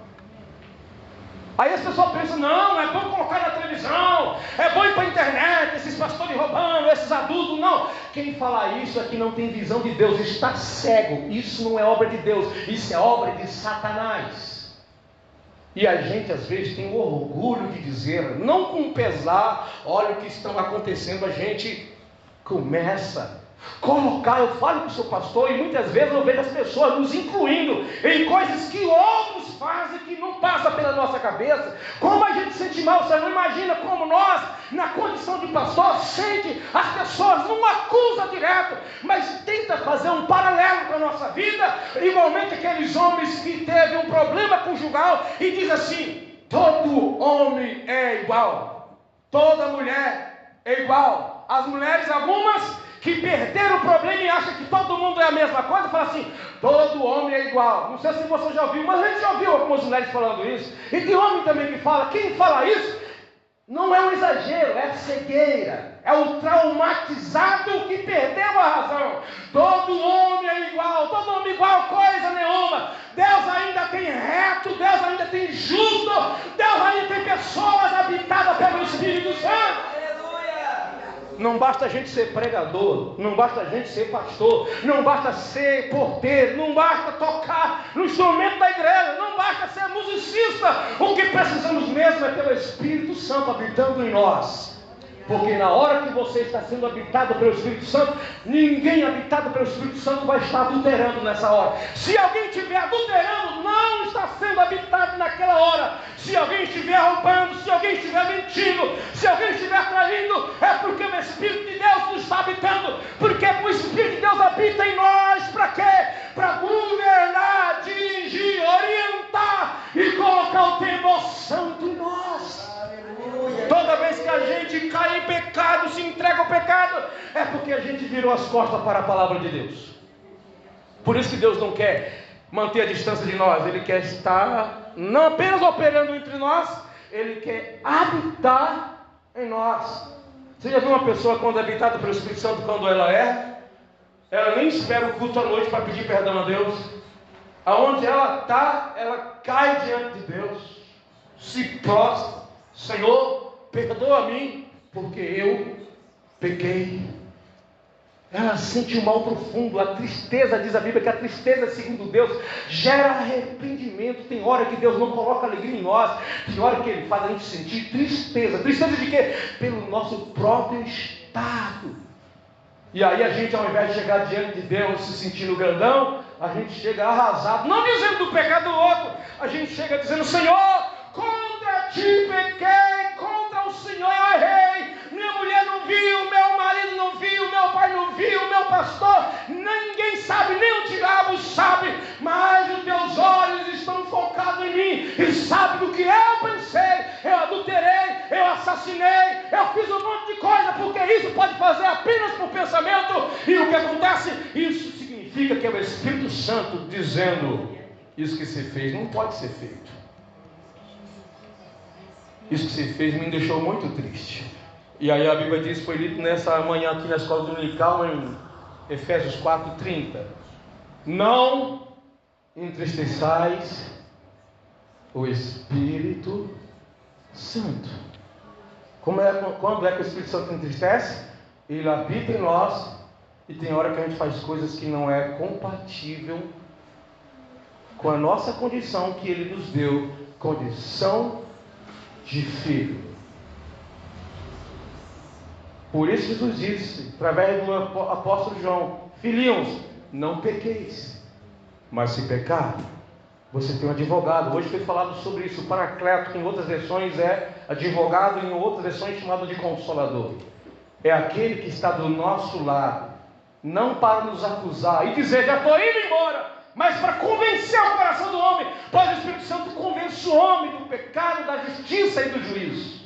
Aí as pessoas pensam, não, é bom colocar na televisão, é bom ir para a internet, esses pastores roubando, esses adultos, não. Quem fala isso é que não tem visão de Deus, está cego. Isso não é obra de Deus, isso é obra de Satanás. E a gente às vezes tem orgulho de dizer, não com pesar, olha o que está acontecendo, a gente começa colocar, eu falo com o seu pastor, e muitas vezes eu vejo as pessoas nos incluindo em coisas que outros fazem, que não passa pela nossa cabeça. Como a gente sente mal, você não imagina como nós, na condição de pastor, sente as pessoas, não acusa direto, mas tenta fazer um paralelo com a nossa vida, igualmente aqueles homens que teve um problema conjugal, e diz assim, todo homem é igual, toda mulher é igual, as mulheres algumas que perderam o problema e acham que todo mundo é a mesma coisa, fala assim, todo homem é igual. Não sei se você já ouviu, mas a gente já ouviu algumas mulheres falando isso. E tem homem também que fala, quem fala isso, não é um exagero, é cegueira. É o traumatizado que perdeu a razão. Todo homem é igual, todo homem é igual, coisa nenhuma. Deus ainda tem reto, Deus ainda tem justo, Deus ainda tem pessoas habitadas pelo Espírito Santo. Não basta a gente ser pregador, não basta a gente ser pastor, não basta ser porteiro, não basta tocar no instrumento da igreja, não basta ser musicista. O que precisamos mesmo é ter o Espírito Santo habitando em nós. Porque na hora que você está sendo habitado pelo Espírito Santo, ninguém habitado pelo Espírito Santo vai estar adulterando nessa hora. Se alguém estiver adulterando, não está sendo habitado naquela hora. Se alguém estiver roubando, se alguém estiver mentindo, se alguém estiver traindo, é porque o Espírito de Deus nos está habitando. Porque o Espírito de Deus habita em nós. Para quê? Para governar, dirigir, orientar e colocar o temor santo em nós. Toda vez que a gente cai em pecado, se entrega ao pecado, é porque a gente virou as costas para a palavra de Deus. Por isso que Deus não quer manter a distância de nós, Ele quer estar não apenas operando entre nós, Ele quer habitar em nós. Você já viu uma pessoa quando é habitada pelo Espírito Santo, quando ela nem espera o culto à noite para pedir perdão a Deus. Aonde ela está, ela cai diante de Deus, se prostra, Senhor, perdoa a mim, porque eu pequei. Ela sente um mal profundo, a tristeza, diz a Bíblia, que a tristeza, segundo Deus, gera arrependimento. Tem hora que Deus não coloca alegria em nós, tem hora que Ele faz a gente sentir tristeza. Tristeza de quê? Pelo nosso próprio estado. E aí a gente, ao invés de chegar diante de Deus se sentindo grandão, a gente chega arrasado, não dizendo do pecado do outro, a gente chega dizendo, Senhor, contra ti pequei, contra o Senhor eu errei, minha mulher não viu, meu marido não viu, meu pai não viu, meu pastor, ninguém sabe, nem o diabo sabe, mas os teus olhos estão focados em mim, e sabe do que eu pensei, eu adulterei, eu assassinei, eu fiz um monte de coisa, porque isso pode fazer apenas por pensamento, e o que acontece? Isso significa que é o Espírito Santo dizendo, isso que você fez não pode ser feito. Isso que você fez me deixou muito triste. E aí a Bíblia diz, foi lido nessa manhã aqui na escola dominical, em Efésios 4:30. Não entristeçais o Espírito Santo, Quando é que o Espírito Santo entristece? Ele habita em nós e tem hora que a gente faz coisas que não é compatível com a nossa condição que Ele nos deu, condição de filho. Por isso Jesus disse, através do apóstolo João: filhinhos, não pequeis, mas se pecar, você tem um advogado. Hoje foi falado sobre isso, o Paracleto, que em outras versões é advogado, em outras versões chamado de consolador. É aquele que está do nosso lado, não para nos acusar e dizer: já estou indo embora, mas para convencer o coração do homem, pois o Espírito Santo convence o homem do pecado, da justiça e do juízo.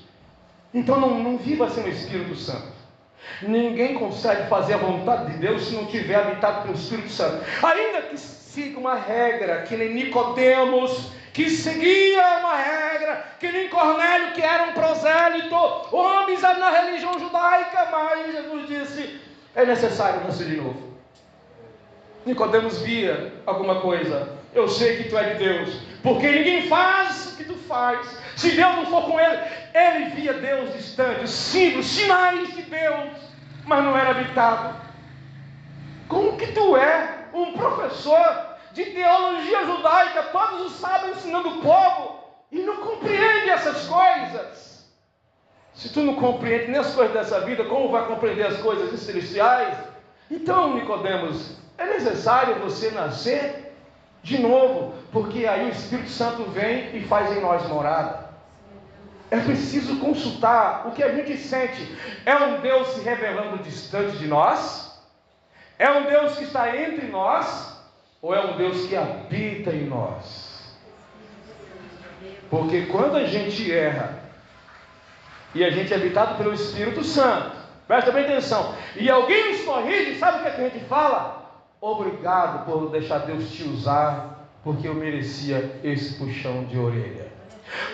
Então não viva sem o Espírito Santo. Ninguém consegue fazer a vontade de Deus se não tiver habitado pelo Espírito Santo. Ainda que siga uma regra, que nem Nicodemos, que seguia uma regra, que nem Cornélio, que era um prosélito, homens na religião judaica, mas Jesus disse: é necessário nascer de novo. Nicodemos via alguma coisa: eu sei que tu é de Deus, porque ninguém faz o que tu faz se Deus não for com ele. Ele via Deus distante, os símbolos, sinais de Deus, mas não era habitado. Como que tu é um professor de teologia judaica, todos os sábados ensinando o povo, e não compreende essas coisas? Se tu não compreende nem as coisas dessa vida, como vai compreender as coisas celestiais? Então, Nicodemos, é necessário você nascer de novo, porque aí o Espírito Santo vem e faz em nós morada. É preciso consultar o que a gente sente. É um Deus se revelando distante de nós? É um Deus que está entre nós? Ou é um Deus que habita em nós? Porque quando a gente erra e a gente é habitado pelo Espírito Santo, presta bem atenção, e alguém nos corrige, sabe o que a gente fala? Obrigado por deixar Deus te usar, porque eu merecia esse puxão de orelha.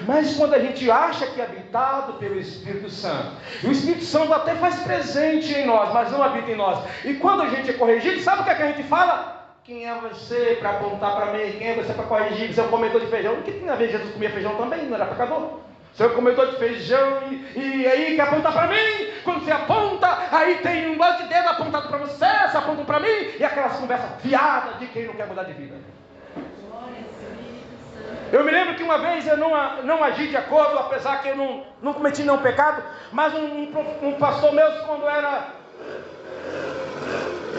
Mas quando a gente acha que é habitado pelo Espírito Santo, e o Espírito Santo até faz presente em nós, mas não habita em nós, e quando a gente é corrigido, sabe o que a gente fala? Quem é você para apontar para mim? Quem é você para corrigir? Você é um comedor de feijão? O que tem a ver? Jesus comia feijão também, não era pecador? Você é um comedor de feijão e aí quer apontar para mim? Quando você aponta, aí tem um monte de dedo apontado para você, você aponta para mim, e aquelas conversas fiadas de quem não quer mudar de vida. Eu me lembro que uma vez eu não agi de acordo, apesar que eu não cometi nenhum pecado, mas um pastor meu, quando era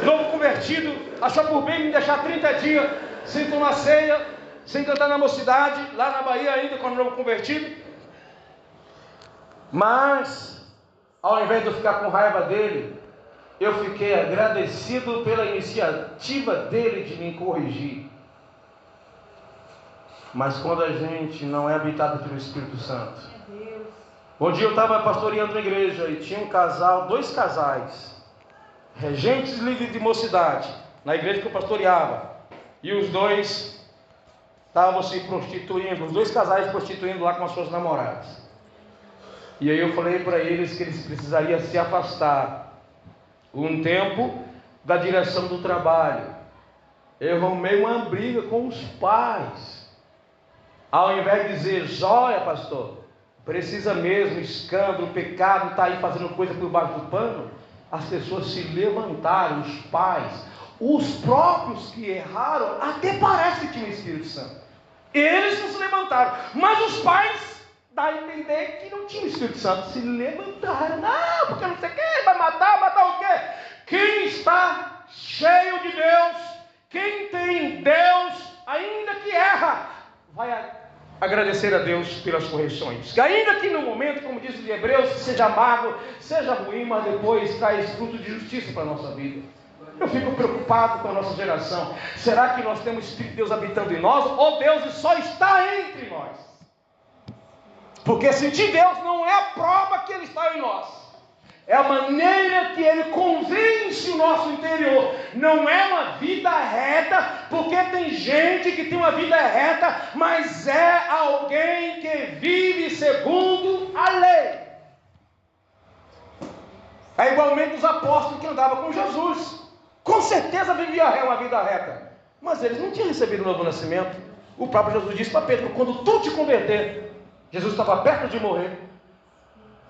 novo convertido, achou por bem me deixar 30 dias sem tomar ceia, sem cantar na mocidade, lá na Bahia ainda, quando novo convertido. Mas, ao invés de eu ficar com raiva dele, eu fiquei agradecido pela iniciativa dele de me corrigir. Mas quando a gente não é habitado pelo Espírito Santo. Um dia eu estava pastoreando uma igreja e tinha um casal, 2 casais, regentes líderes de mocidade, na igreja que eu pastoreava. E os 2 estavam se prostituindo, os 2 casais prostituindo lá com as suas namoradas. E aí eu falei para eles que eles precisariam se afastar um tempo da direção do trabalho. Eu arrumei uma briga com os pais. Ao invés de dizer: joia, pastor, precisa mesmo, escândalo, pecado, está aí fazendo coisa por baixo do pano, as pessoas se levantaram, os pais, os próprios que erraram, até parece que tinha o Espírito Santo. Eles não se levantaram, mas os pais, dá a entender que não tinha o Espírito Santo, se levantaram. Não, porque não sei o que, vai matar o quê? Quem está cheio de Deus, quem tem Deus, ainda que erra, vai agradecer a Deus pelas correções. Que ainda que no momento, como diz o Hebreus, seja amargo, seja ruim, mas depois traz fruto de justiça para a nossa vida. Eu fico preocupado com a nossa geração. Será que nós temos o Espírito de Deus habitando em nós? Ou Deus só está entre nós? Porque sentir Deus não é a prova que Ele está em nós. É a maneira que Ele convence o nosso interior. Não é uma vida reta, porque tem gente que tem uma vida reta, mas é alguém que vive segundo a lei. É igualmente os apóstolos que andavam com Jesus. Com certeza vivia uma vida reta, mas eles não tinham recebido o novo nascimento. O próprio Jesus disse para Pedro: quando tu te converter, Jesus estava perto de morrer.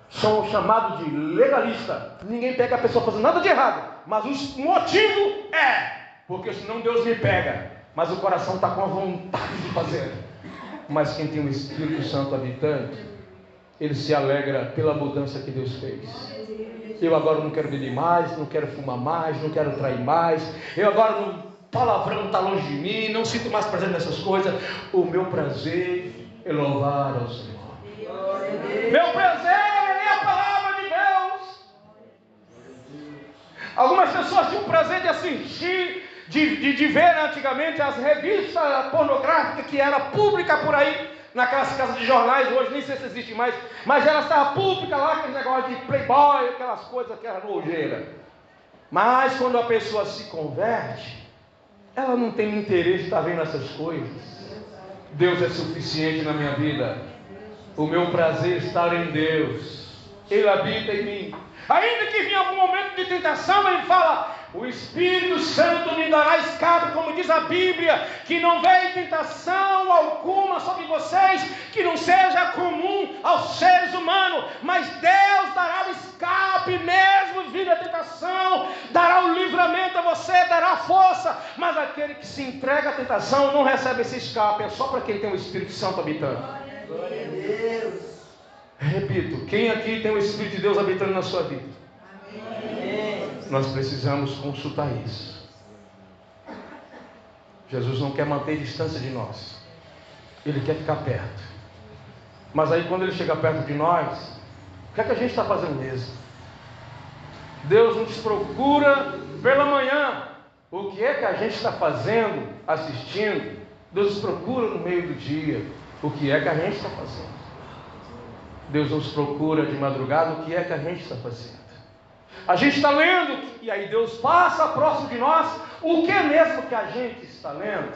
são chamados de legalista. Ninguém pega a pessoa fazendo nada de errado, mas o motivo é porque senão Deus me pega, mas o coração está com a vontade de fazer. Mas quem tem o Espírito Santo habitante, ele se alegra pela mudança que Deus fez. Eu agora não quero beber mais, não quero fumar mais, não quero trair mais. Eu agora não, palavrão está longe de mim, não sinto mais prazer nessas coisas. O meu prazer é louvar ao Senhor. Meu prazer é a palavra de Deus. Algumas pessoas tinham o prazer de assistir, de ver antigamente as revistas pornográficas que era pública por aí, naquelas casas de jornais. Hoje nem sei se existe mais, mas ela estava pública lá, aquele negócio de playboy, aquelas coisas que era nojeira. Mas quando a pessoa se converte, ela não tem interesse de estar vendo essas coisas. Deus é suficiente na minha vida. O meu prazer está em Deus. Ele habita em mim. Ainda que venha algum momento de tentação, ele fala: o Espírito Santo me dará escape, como diz a Bíblia, que não venha tentação alguma sobre vocês, que não seja comum aos seres humanos, mas Deus dará o escape mesmo vindo a tentação, dará o livramento a você, dará força. Mas aquele que se entrega à tentação não recebe esse escape, é só para quem tem o Espírito Santo habitando. Glória a Deus. Repito, quem aqui tem o Espírito de Deus habitando na sua vida? Amém. Nós precisamos consultar isso. Jesus não quer manter distância de nós, Ele quer ficar perto. Mas aí quando Ele chega perto de nós, o que é que a gente está fazendo mesmo? Deus nos procura pela manhã. O que é que a gente está fazendo, assistindo? Deus nos procura no meio do dia. O que é que a gente está fazendo? Deus nos procura de madrugada. O que é que a gente está fazendo? A gente está lendo, e aí Deus passa próximo de nós. O que é mesmo que a gente está lendo?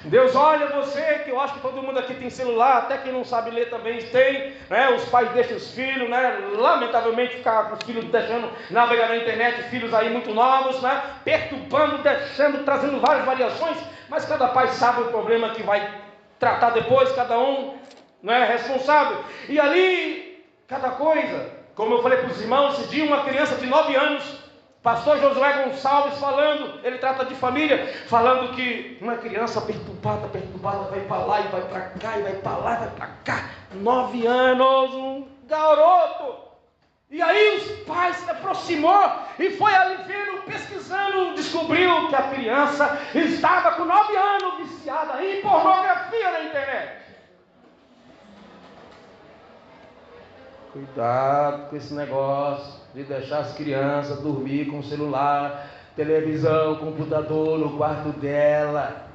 Deus olha você, que eu acho que todo mundo aqui tem celular, até quem não sabe ler também tem, né? Os pais deixam os filhos, né? Lamentavelmente ficar com os filhos deixando navegar na internet, filhos aí muito novos, né? Perturbando, deixando, trazendo várias variações, mas cada pai sabe o problema que vai tratar depois, cada um não é responsável. E ali, cada coisa, como eu falei para os irmãos, esse dia uma criança de 9 anos, pastor Josué Gonçalves falando, ele trata de família, falando que uma criança perturbada, vai para lá e vai para cá, e vai para lá e vai para cá, 9 anos, um garoto. E aí os pais se aproximou e foi ali vendo, pesquisando, descobriu que a criança estava com 9 anos viciada em pornografia na internet. Cuidado com esse negócio de deixar as crianças dormir com celular, televisão, computador no quarto dela.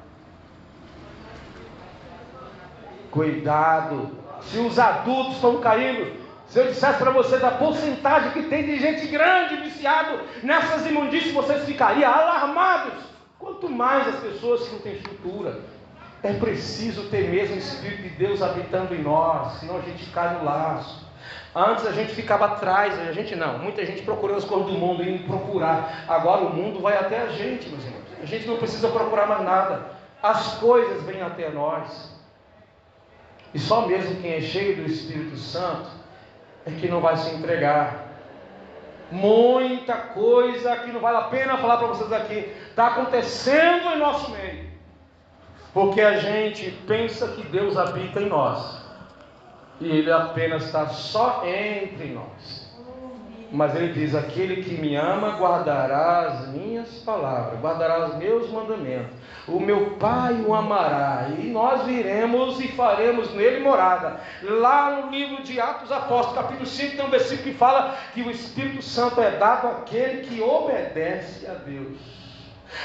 Cuidado. Se os adultos estão caindo, se eu dissesse para vocês a porcentagem que tem de gente grande viciado nessas imundícias, vocês ficariam alarmados. Quanto mais as pessoas que não têm estrutura. É preciso ter mesmo o Espírito de Deus habitando em nós, senão a gente cai no laço. Antes a gente ficava atrás, a gente não, muita gente procurando as coisas do mundo, indo procurar. Agora o mundo vai até a gente, meus irmãos. A gente não precisa procurar mais nada. As coisas vêm até nós. E só mesmo quem é cheio do Espírito Santo é que não vai se entregar. Muita coisa que não vale a pena falar para vocês aqui está acontecendo em nosso meio, porque a gente pensa que Deus habita em nós e Ele apenas está só entre nós. Mas Ele diz: aquele que me ama guardará as minhas palavras, guardará os meus mandamentos. O meu Pai o amará, e nós viremos e faremos nele morada. Lá no livro de Atos Apóstolos, capítulo 5, tem um versículo que fala que o Espírito Santo é dado àquele que obedece a Deus.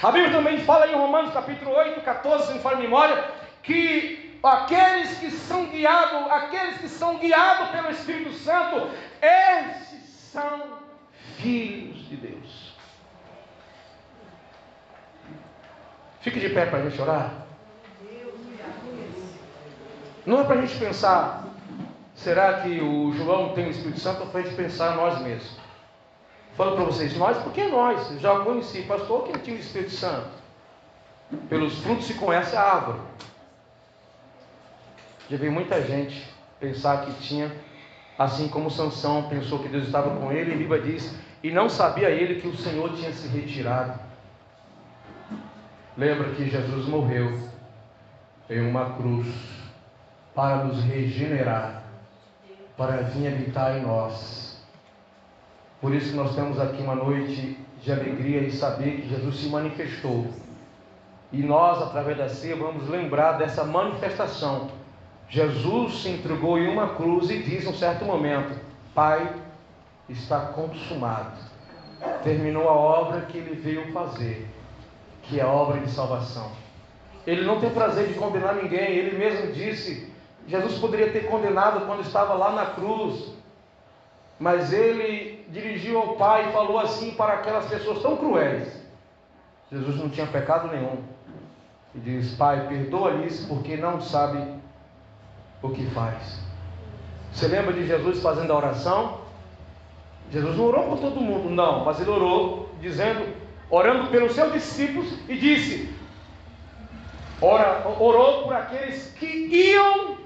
A Bíblia também fala em Romanos capítulo 8, 14, se não falha a memória, que aqueles que são guiados pelo Espírito Santo, esses são filhos de Deus. Fique de pé para a gente orar. Não é para a gente pensar, será que o João tem o Espírito Santo? É para a gente pensar nós mesmos. Falo para vocês, nós, porque nós, eu já conheci, pastor, quem tinha o Espírito Santo? Pelos frutos se conhece a árvore. Já vi muita gente pensar que tinha Assim como Sansão pensou que Deus estava com ele, a Bíblia diz, e não sabia ele que o Senhor tinha se retirado. Lembra que Jesus morreu em uma cruz para nos regenerar, para vir habitar em nós. Por isso que nós temos aqui uma noite de alegria e saber que Jesus se manifestou. E nós, através da ceia, vamos lembrar dessa manifestação. Jesus se entregou em uma cruz e diz em um certo momento: Pai, está consumado. Terminou a obra que ele veio fazer, que é a obra de salvação. Ele não tem prazer de condenar ninguém. Ele mesmo disse, Jesus poderia ter condenado quando estava lá na cruz, mas ele dirigiu ao Pai e falou assim para aquelas pessoas tão cruéis. Jesus não tinha pecado nenhum. E diz: Pai, perdoa-lhes porque não sabe o que faz. Você lembra de Jesus fazendo a oração? Jesus não orou por todo mundo, não, mas ele orou orando pelos seus discípulos e disse, orou por aqueles que iam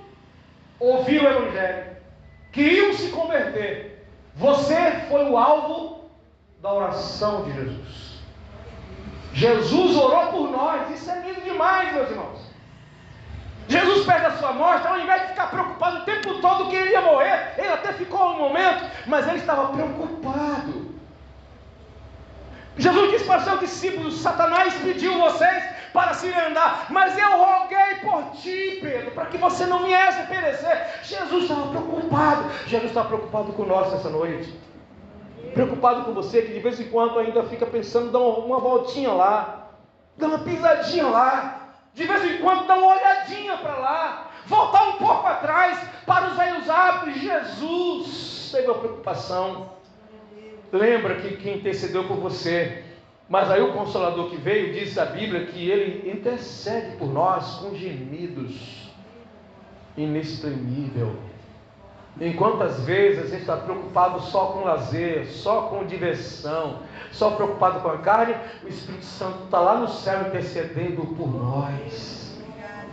ouvir o Evangelho, que iam se converter. Você foi o alvo da oração de Jesus. Jesus orou por nós. Isso é lindo demais, meus irmãos. Jesus perde a sua morte, ao invés de ficar preocupado o tempo todo que ele ia morrer, ele até ficou um momento, mas ele estava preocupado. Jesus disse para os seus discípulos: Satanás pediu vocês para se andar, mas eu roguei por ti, Pedro, para que você não viesse perecer. Jesus estava preocupado. Jesus está preocupado com nós nessa noite. Preocupado com você, que de vez em quando ainda fica pensando, dá uma voltinha lá, dá uma pisadinha lá, de vez em quando dá uma olhadinha para lá, voltar um pouco atrás para os velhos hábitos. Jesus teve uma preocupação. Lembra que quem intercedeu por você, mas aí o Consolador que veio, diz a Bíblia que ele intercede por nós com gemidos inexprimível. Enquanto às vezes a gente está preocupado só com lazer, só com diversão, só preocupado com a carne, o Espírito Santo está lá no céu intercedendo por nós.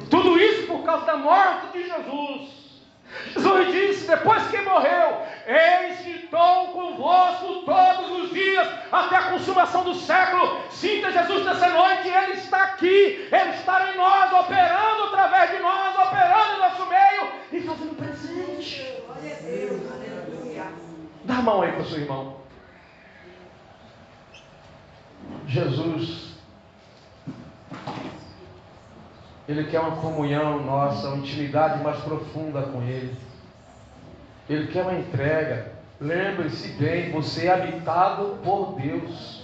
Tudo isso por causa da morte de Jesus. Jesus disse, depois que morreu: eis que estou convosco todos os dias, até a consumação do século. Sinta Jesus nessa noite, Ele está aqui, Ele está em nós, operando através de nós, operando em nosso meio e fazendo presente. Glória a Deus, aleluia. Dá a mão aí para o seu irmão. Jesus, Ele quer uma comunhão nossa, uma intimidade mais profunda com Ele. Ele quer uma entrega. Lembre-se bem, você é habitado por Deus.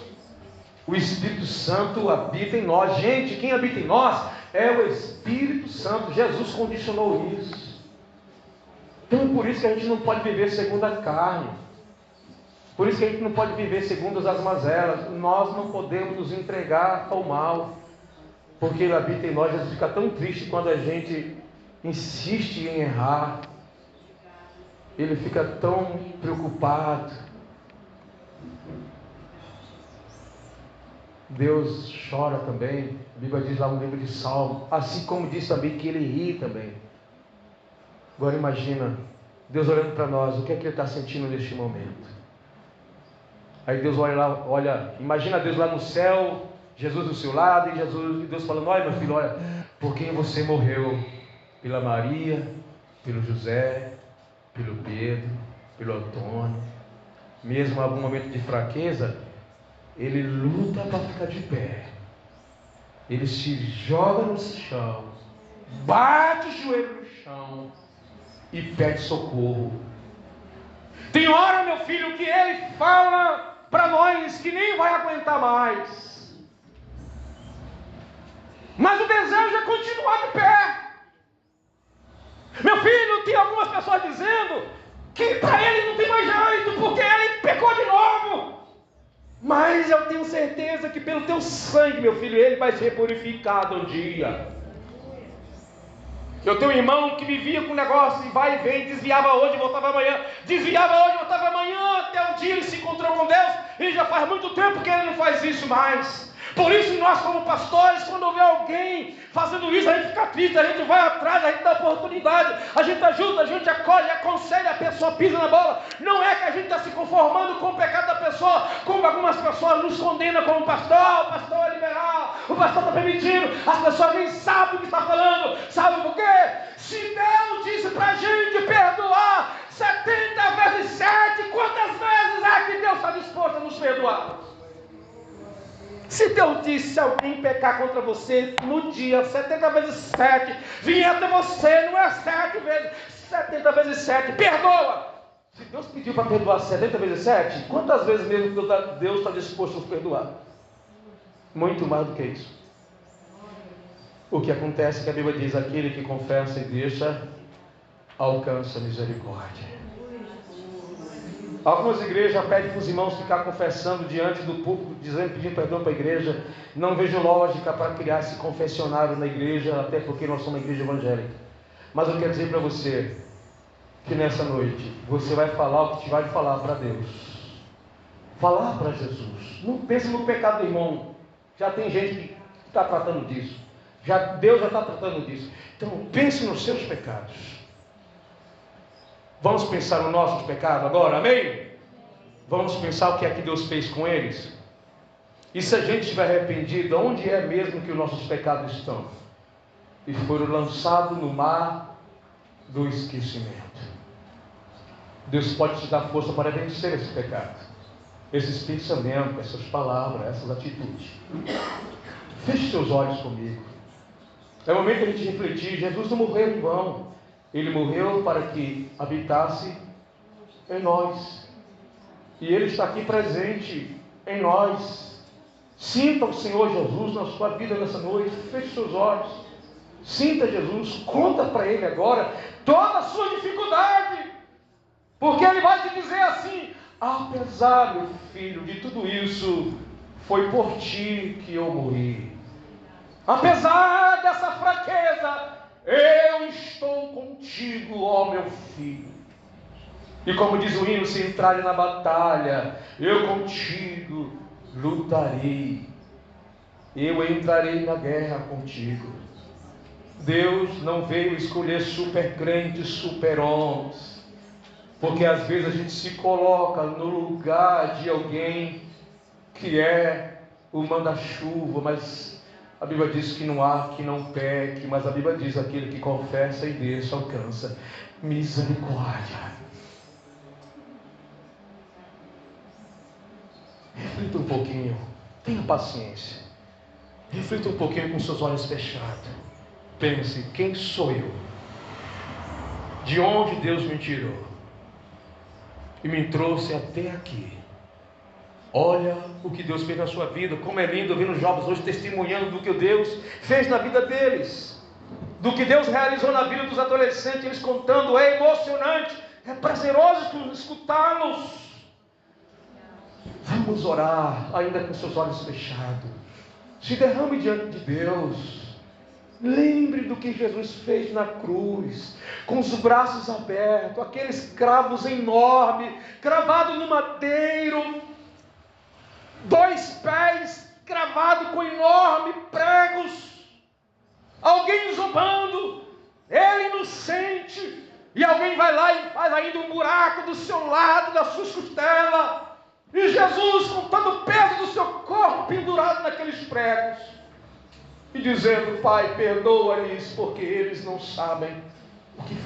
O Espírito Santo habita em nós. Gente, quem habita em nós é o Espírito Santo. Jesus condicionou isso. Então por isso que a gente não pode viver segundo a carne. Por isso que a gente não pode viver segundo as mazelas. Nós não podemos nos entregar ao mal, porque Ele habita em nós. Jesus fica tão triste quando a gente insiste em errar. Ele fica tão preocupado. Deus chora também. A Bíblia diz lá no livro de Salmo, assim como diz também que Ele ri também. Agora imagina Deus olhando para nós, o que é que Ele está sentindo neste momento? Aí Deus imagina Deus lá no céu, Jesus do seu lado, e Deus falando: olha, meu filho, olha, por quem você morreu? Pela Maria, pelo José, pelo Pedro, pelo Antônio. Mesmo em algum momento de fraqueza, ele luta para ficar de pé. Ele se joga no chão, bate o joelho no chão e pede socorro. Tem hora, meu filho, que ele fala para nós que nem vai aguentar mais, mas o desejo é continuar de pé. Meu filho, tem algumas pessoas dizendo que para ele não tem mais jeito, porque ele pecou de novo. Mas eu tenho certeza que pelo teu sangue, meu filho, ele vai ser purificado um dia. Eu tenho um irmão que vivia com negócio, e vai e vem, desviava hoje, voltava amanhã, desviava hoje, voltava amanhã, até um dia ele se encontrou com Deus, e já faz muito tempo que ele não faz isso mais. Por isso nós como pastores, quando vê alguém fazendo isso, a gente fica triste, a gente vai atrás, a gente dá oportunidade, a gente ajuda, a gente acolhe, aconselha, a pessoa pisa na bola. Não é que a gente está se conformando com o pecado da pessoa, como algumas pessoas nos condenam como pastor, o pastor é liberal, o pastor está permitindo, as pessoas nem sabem o que está falando. Sabe por quê? Se Deus disse para a gente perdoar 70 vezes 7, quantas vezes é que Deus está disposto a nos perdoar? Se Deus disse, se alguém pecar contra você no dia 70 vezes 7, vier até você, não é 7 vezes, 70 vezes 7, perdoa. Se Deus pediu para perdoar 70 vezes 7, quantas vezes mesmo Deus está disposto a nos perdoar? Muito mais do que isso. O que acontece é que a Bíblia diz, aquele que confessa e deixa, alcança misericórdia. Algumas igrejas pedem para os irmãos ficar confessando diante do público, pedindo perdão para a igreja. Não vejo lógica para criar esse confessionário na igreja, até porque nós somos uma igreja evangélica. Mas eu quero dizer para você, que nessa noite, você vai falar o que te vai falar para Deus. Falar para Jesus. Não pense no pecado do irmão. Já tem gente que está tratando disso. Deus já está tratando disso. Então pense nos seus pecados. Vamos pensar nos nossos pecados agora, amém? Vamos pensar o que é que Deus fez com eles. E se a gente estiver arrependido, onde é mesmo que os nossos pecados estão? E foram lançados no mar do esquecimento. Deus pode te dar força para vencer esse pecado, esses pensamentos, essas palavras, essas atitudes. Feche seus olhos comigo. É o momento de a gente refletir. Jesus não morreu em vão. Ele morreu para que habitasse em nós. E Ele está aqui presente em nós. Sinta o Senhor Jesus na sua vida nessa noite. Feche seus olhos. Sinta Jesus. Conta para Ele agora toda a sua dificuldade. Porque Ele vai te dizer assim: apesar, meu filho, de tudo isso, foi por ti que eu morri. Apesar dessa fraqueza, eu estou contigo, ó meu filho. E como diz o hino, se entrar na batalha, eu contigo lutarei. Eu entrarei na guerra contigo. Deus não veio escolher super crentes, super homens, porque às vezes a gente se coloca no lugar de alguém que é o manda-chuva, mas a Bíblia diz que não há que não peque, mas a Bíblia diz, aquele que confessa e deixa alcança misericórdia. Reflita um pouquinho, tenha paciência. Reflita um pouquinho com seus olhos fechados. Pense, quem sou eu? De onde Deus me tirou e me trouxe até aqui? Olha o que Deus fez na sua vida. Como é lindo ver os jovens hoje testemunhando do que Deus fez na vida deles, do que Deus realizou na vida dos adolescentes. Eles contando, é emocionante, é prazeroso escutá-los. Vamos orar, ainda com seus olhos fechados. Se derrame diante de Deus. Lembre do que Jesus fez na cruz, com os braços abertos, aqueles cravos enormes, cravado no madeiro, 2 pés cravados com enormes pregos, alguém zombando, ele inocente, e alguém vai lá e faz ainda um buraco do seu lado, das suas costelas, e Jesus com todo o peso do seu corpo pendurado naqueles pregos, e dizendo: Pai, perdoa-lhes, porque eles não sabem o que